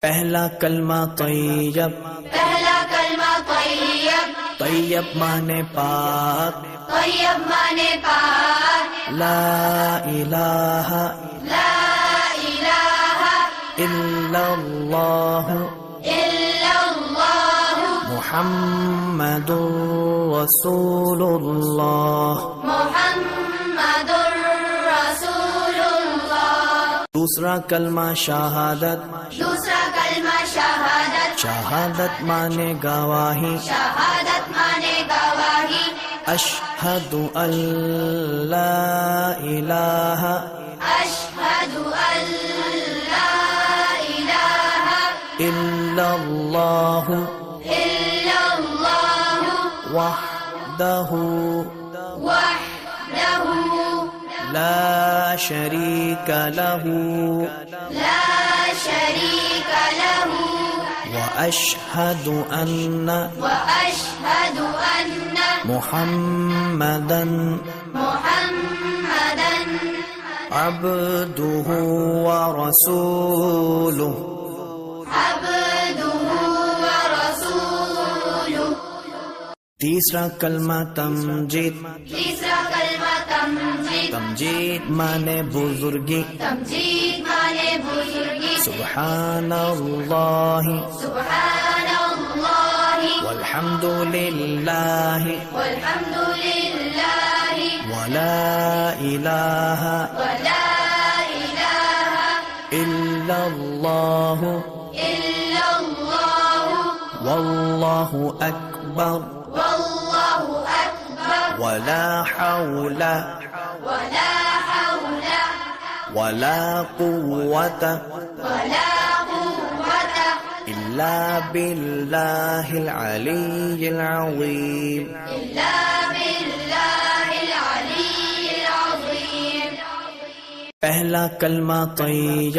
پہلا کلمہ طیب، پہلا کلمہ طیب، طیب مانے پاک، طیب مانے پاک، لا الہ لا الہ الا اللہ الا اللہ محمد رسول اللہ۔ محمد رسول اللہ۔ دوسرا کلمہ شہادت، دوسرا کلمہ شہادت، شہادت مانے گواہی، شہادت مانے گواہی، اشہد ان لا الہ اشہد ان لا الہ الا اللہ الا اللہ وحدہ وحدہ لا شریک لہ لا شریک لہ واشہد ان واشہد ان محمدا محمدا عبدہ ورسولہ۔ عبدہ ورسولہ۔ تیسرا کلمہ تمجید، تیسرا کلمہ تمجید، تمجید مانے بزرگی، تمجید مانے بزرگی، سبحان اللہ سبحان اللہ والحمد للہ والحمد للہ ولا الہ ولا الہ الا اللہ الا اللہ واللہ اکبر واللہ اکبر ولا حول ولا حول ولا قوة ولا قوة الا باللہ العلی العظیم۔ إلا بالله العلي العظيم۔ پہلا کلمہ طیب،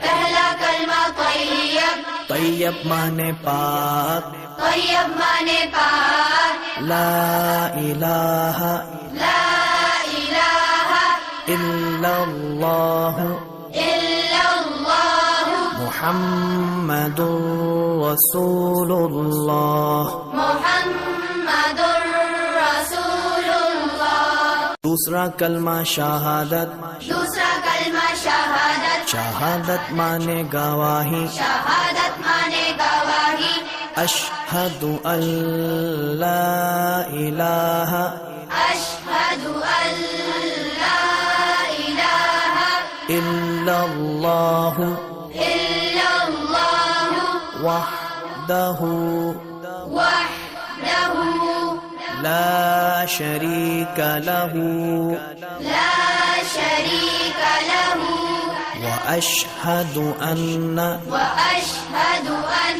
پہلا کلمہ طیب، طیب مانے پاک، طیب مانے پاک، لا الہ لا الہ الا اللہ الا اللہ محمد رسول اللہ۔ محمد رسول اللہ۔ دوسرا کلمہ شہادت، دوسرا کلمہ شہادت، شہادت مانے گواہی، شہادت مانے گواہی، اشہد ان لا الہ اشہد ان لا الہ الا اللہ الا اللہ وحدہ وحدہ لا شریک لہ لا شریک لہ واشہد ان واشہد ان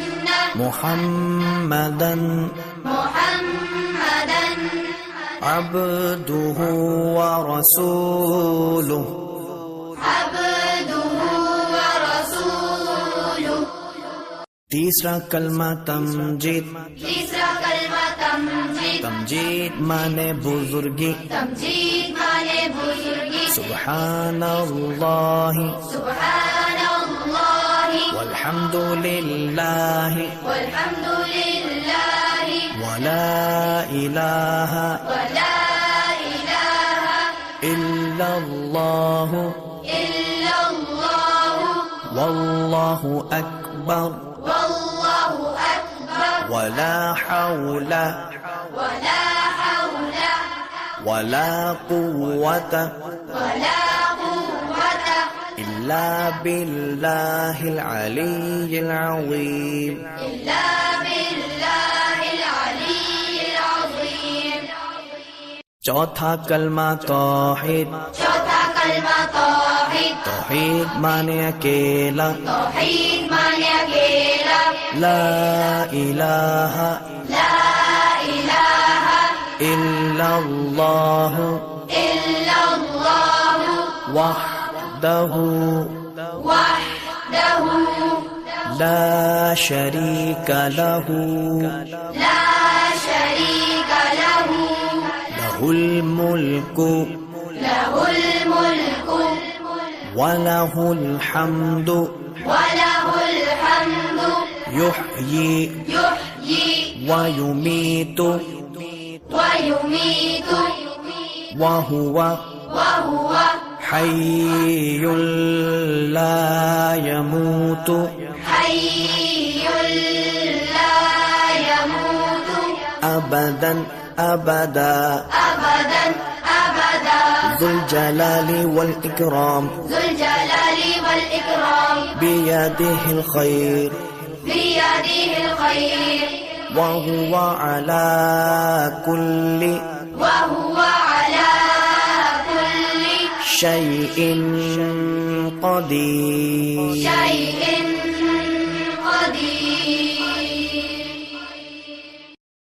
محمدا محمدا عبدہ ورسولہ۔ عبدہ ورسولہ۔ تیسرا کلمہ تمجید، تیسرا کلمہ تمجید، تمجید مانے بزرگی، تمجید مانے بزرگی، سبحان اللہ سبحان اللہ والحمد للہ والحمد للہ ولا الہ ولا الہ الا اللہ الا اللہ واللہ اکبر واللہ اکبر ولا حول ولا حول ولا قوة ولا قوة الا باللہ العلی العظیم۔ إلا بالله العلي العظيم۔ چوتھا کلمہ توحید، چوتھا کلمہ توحید، توحید مانے اکیلا، توحید مانے اکیلا، لا الہ لا الہ الا اللہ الا اللہ وحدہ وحدہ لا شریک لہ لا شریک لہ لہ الملک لہ الملک وَلَهُ الْحَمْدُ وَلَهُ الْحَمْدُ يحيي يحيي ويميت ويميت وهو وهو حي لا يموت حي لا يموت أبدا أبدا أبدا أبدا ذو الجلال والإكرام ذو الجلال والإكرام بيده الخير بيده الخير وهو على كل وهو على كل شيء قدير شيء